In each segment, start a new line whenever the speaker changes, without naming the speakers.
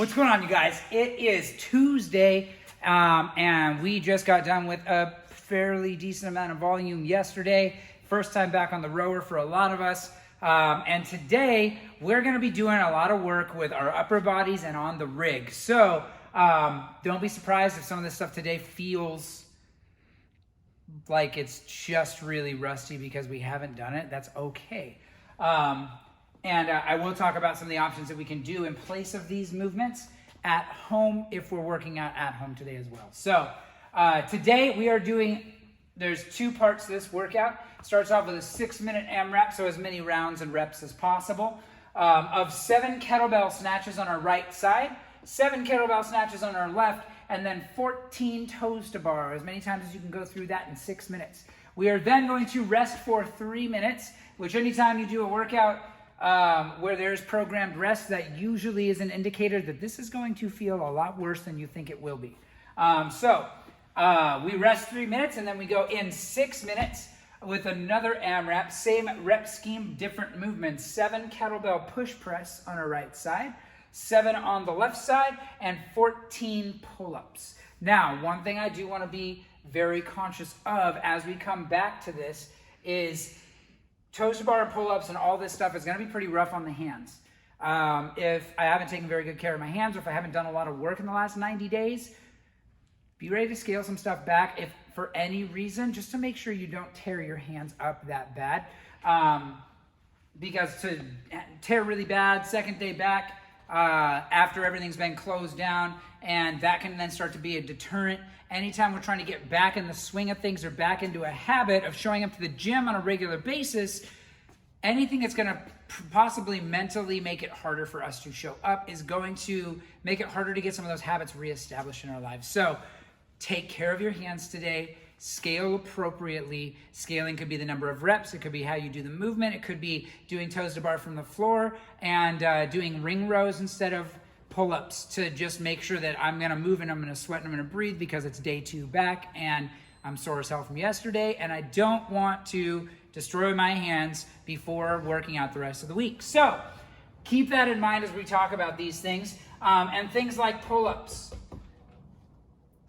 What's going on, you guys? It is Tuesday, and we just got done with a fairly decent amount of volume yesterday. First time back on the rower for a lot of us. And today, we're going to be doing a lot of work with our upper bodies and on the rig. So, don't be surprised if some of this stuff today feels like it's just really rusty because we haven't done it. That's okay. And I will talk about some of the options that we can do in place of these movements at home if we're working out at home today as well. So today we are doing, there's two parts to this workout. It starts off with a 6-minute AMRAP, so as many rounds and reps as possible, of 7 kettlebell snatches on our right side, 7 kettlebell snatches on our left, and then 14 toes to bar, as many times as you can go through that in 6 minutes. We are then going to rest for 3 minutes, which anytime you do a workout where there's programmed rest, that usually is an indicator that this is going to feel a lot worse than you think it will be. We rest 3 minutes and then we go in 6 minutes with another AMRAP, same rep scheme, different movements. 7 kettlebell push press on our right side, 7 on the left side, and 14 pull-ups. Now, one thing I do want to be very conscious of as we come back to this is toes to bar pull-ups and all this stuff is going to be pretty rough on the hands. If I haven't taken very good care of my hands, or if I haven't done a lot of work in the last 90 days, be ready to scale some stuff back if for any reason, just to make sure you don't tear your hands up that bad. Because to tear really bad, second day back, after everything's been closed down, and that can then start to be a deterrent. Anytime we're trying to get back in the swing of things or back into a habit of showing up to the gym on a regular basis, anything that's going to possibly mentally make it harder for us to show up is going to make it harder to get some of those habits reestablished in our lives. So take care of your hands today. Scale appropriately. Scaling could be the number of reps. It could be how you do the movement. It could be doing toes to bar from the floor and doing ring rows instead of pull-ups to just make sure that I'm going to move and I'm going to sweat and I'm going to breathe because it's day 2 back and I'm sore as hell from yesterday and I don't want to destroy my hands before working out the rest of the week. So keep that in mind as we talk about these things. And things like pull-ups.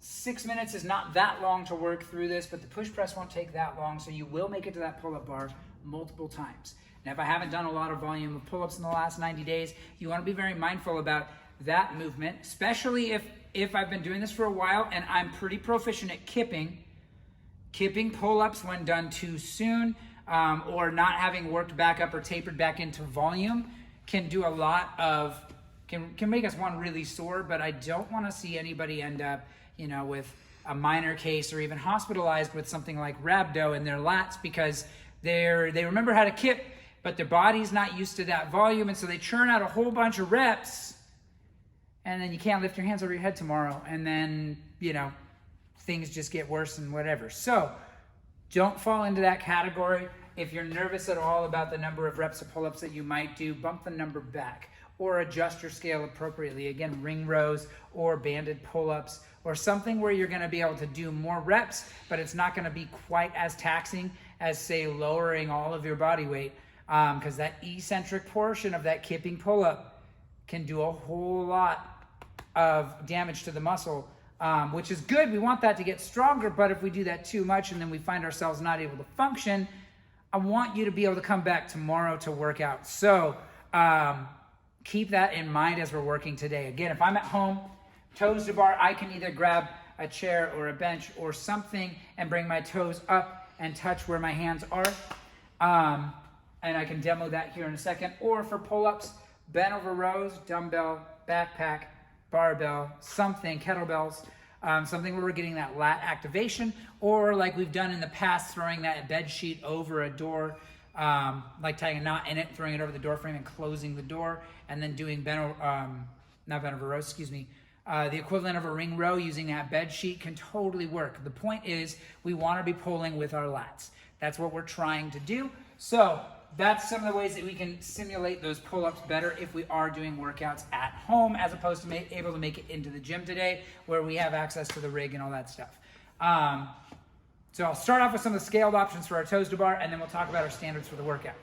6 minutes is not that long to work through this, but the push press won't take that long, so you will make it to that pull-up bar multiple times. Now, if I haven't done a lot of volume of pull-ups in the last 90 days, you want to be very mindful about that movement, especially if I've been doing this for a while and I'm pretty proficient at kipping pull-ups when done too soon, or not having worked back up or tapered back into volume can do a lot of, can make us one really sore, but I don't want to see anybody end up, with a minor case or even hospitalized with something like rhabdo in their lats because they remember how to kip, but their body's not used to that volume, and so they churn out a whole bunch of reps, and then you can't lift your hands over your head tomorrow, and then, things just get worse and whatever. So don't fall into that category. If you're nervous at all about the number of reps of pull-ups that you might do, bump the number back or adjust your scale appropriately. Again, ring rows or banded pull-ups or something where you're going to be able to do more reps, but it's not going to be quite as taxing as, say, lowering all of your body weight, because that eccentric portion of that kipping pull-up can do a whole lot of damage to the muscle, which is good. We want that to get stronger, but if we do that too much and then we find ourselves not able to function, I want you to be able to come back tomorrow to work out. So keep that in mind as we're working today. Again, if I'm at home, toes to bar, I can either grab a chair or a bench or something and bring my toes up and touch where my hands are. And I can demo that here in a second. Or for pull-ups, bent over rows, dumbbell, backpack, barbell, something, kettlebells, something where we're getting that lat activation, or like we've done in the past, throwing that bed sheet over a door, like tying a knot in it, throwing it over the door frame and closing the door, and then doing not bent over rows, the equivalent of a ring row using that bed sheet can totally work. The point is we want to be pulling with our lats. That's what we're trying to do. So that's some of the ways that we can simulate those pull-ups better if we are doing workouts at home as opposed to able to make it into the gym today where we have access to the rig and all that stuff. So I'll start off with some of the scaled options for our toes to bar, and then we'll talk about our standards for the workout.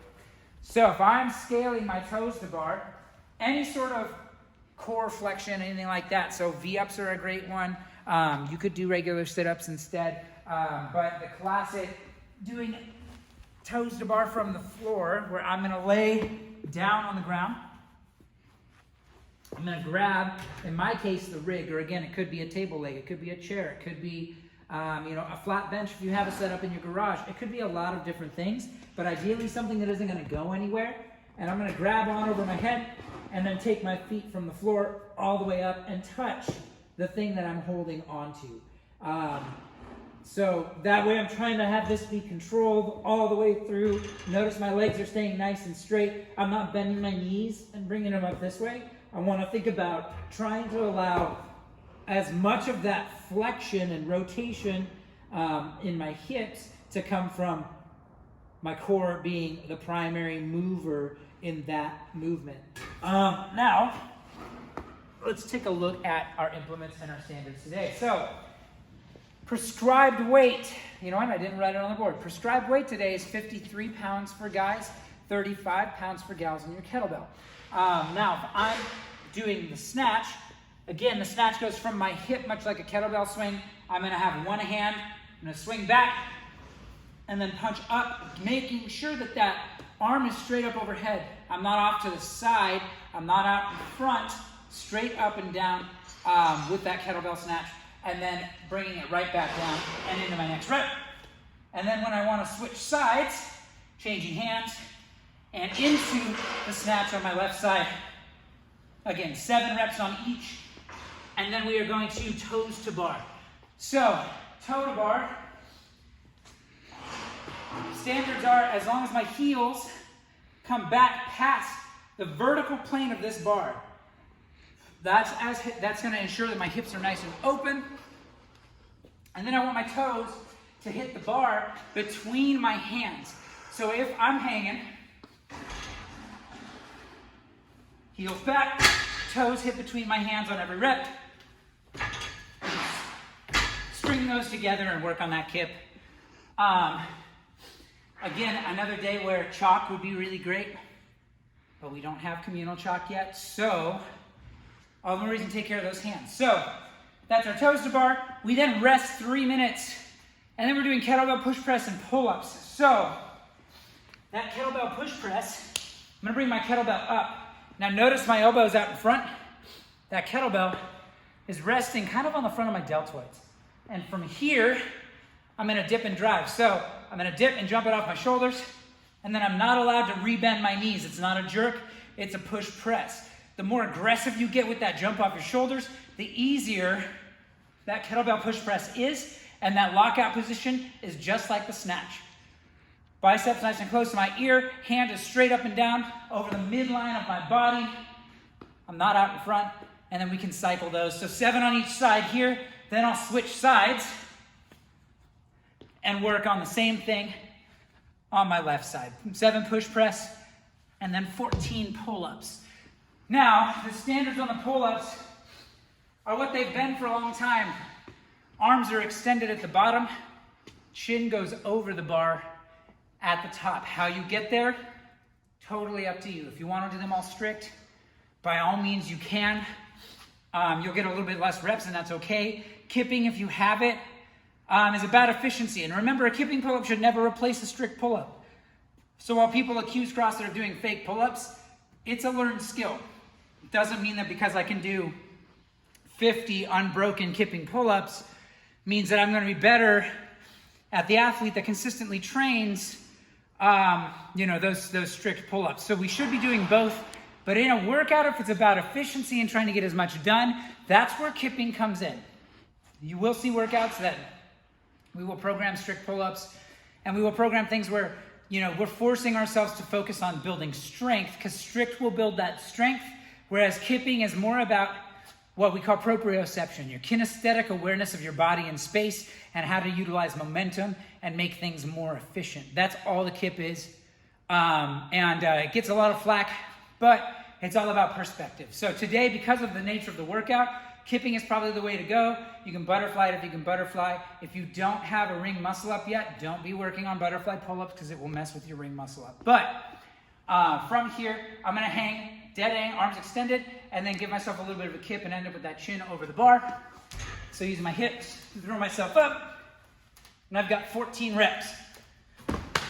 So if I'm scaling my toes to bar, any sort of core flexion, anything like that. So V-ups are a great one. You could do regular sit-ups instead. But the classic, doing toes to bar from the floor, where I'm gonna lay down on the ground. I'm gonna grab, in my case, the rig, or again, it could be a table leg, it could be a chair, it could be a flat bench if you have it set up in your garage. It could be a lot of different things, but ideally something that isn't gonna go anywhere. And I'm gonna grab on over my head and then take my feet from the floor all the way up and touch the thing that I'm holding onto. So that way I'm trying to have this be controlled all the way through. Notice my legs are staying nice and straight. I'm not bending my knees and bringing them up this way. I want to think about trying to allow as much of that flexion and rotation in my hips to come from my core being the primary mover in that movement. Now, let's take a look at our implements and our standards today. So, prescribed weight, you know what, I didn't write it on the board. Prescribed weight today is 53 pounds for guys, 35 pounds for gals in your kettlebell. Now, if I'm doing the snatch, again, the snatch goes from my hip, much like a kettlebell swing. I'm gonna have one hand, I'm gonna swing back, and then punch up, making sure that that arm is straight up overhead. I'm not off to the side, I'm not out in front, straight up and down with that kettlebell snatch, and then bringing it right back down and into my next rep. And then when I want to switch sides, changing hands, and into the snatch on my left side. Again, 7 reps on each, and then we are going to toes to bar. So, toe to bar, standards are as long as my heels come back past the vertical plane of this bar. That's going to ensure that my hips are nice and open. And then I want my toes to hit the bar between my hands. So if I'm hanging, heels back, toes hit between my hands on every rep. String those together and work on that kip. Again, another day where chalk would be really great, but we don't have communal chalk yet, so all the more reason to take care of those hands. So that's our toes to bar. We then rest 3 minutes, and then we're doing kettlebell push press and pull-ups. So that kettlebell push press, I'm gonna bring my kettlebell up. Now notice my elbows out in front. That kettlebell is resting kind of on the front of my deltoids. And from here, I'm gonna dip and drive. So I'm gonna dip and jump it off my shoulders, and then I'm not allowed to rebend my knees. It's not a jerk, it's a push press. The more aggressive you get with that jump off your shoulders, the easier that kettlebell push press is, and that lockout position is just like the snatch. Biceps nice and close to my ear, hand is straight up and down over the midline of my body. I'm not out in front, and then we can cycle those. So 7 on each side here, then I'll switch sides and work on the same thing on my left side. 7 push press, and then 14 pull-ups. Now, the standards on the pull-ups are what they've been for a long time. Arms are extended at the bottom, chin goes over the bar at the top. How you get there, totally up to you. If you want to do them all strict, by all means you can. You'll get a little bit less reps, and that's okay. Kipping, if you have it, is about efficiency. And remember, a kipping pull-up should never replace a strict pull-up. So while people accuse CrossFit of doing fake pull-ups, it's a learned skill. It doesn't mean that because I can do 50 unbroken kipping pull-ups means that I'm going to be better at the athlete that consistently trains those strict pull-ups. So we should be doing both. But in a workout, if it's about efficiency and trying to get as much done, that's where kipping comes in. You will see workouts that we will program strict pull-ups, and we will program things where, we're forcing ourselves to focus on building strength, because strict will build that strength, whereas kipping is more about what we call proprioception, your kinesthetic awareness of your body in space and how to utilize momentum and make things more efficient. That's all the kip is. It gets a lot of flack, but it's all about perspective. So today, because of the nature of the workout, kipping is probably the way to go. You can butterfly it if you can butterfly. If you don't have a ring muscle up yet, don't be working on butterfly pull-ups because it will mess with your ring muscle up. But from here, I'm gonna hang dead hang, arms extended, and then give myself a little bit of a kip and end up with that chin over the bar. So using my hips to throw myself up, and I've got 14 reps.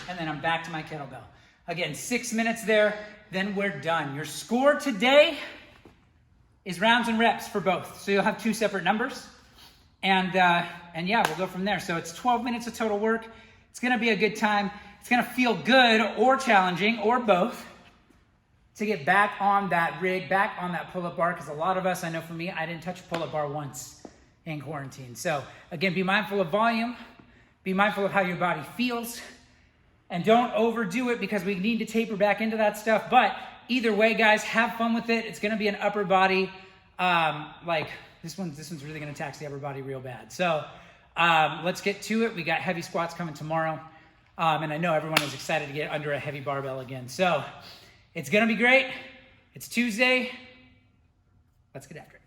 And then I'm back to my kettlebell. Again, 6 minutes there, then we're done. Your score today is rounds and reps for both. So you'll have 2 separate numbers. And yeah, we'll go from there. So it's 12 minutes of total work. It's gonna be a good time. It's gonna feel good or challenging or both to get back on that rig, back on that pull-up bar, because a lot of us, I know for me, I didn't touch a pull-up bar once in quarantine. So again, be mindful of volume, be mindful of how your body feels, and don't overdo it because we need to taper back into that stuff. But either way, guys, have fun with it. It's gonna be an upper body, this one's really gonna tax the upper body real bad. So let's get to it. We got heavy squats coming tomorrow. And I know everyone is excited to get under a heavy barbell again. So it's gonna be great. It's Tuesday. Let's get after it.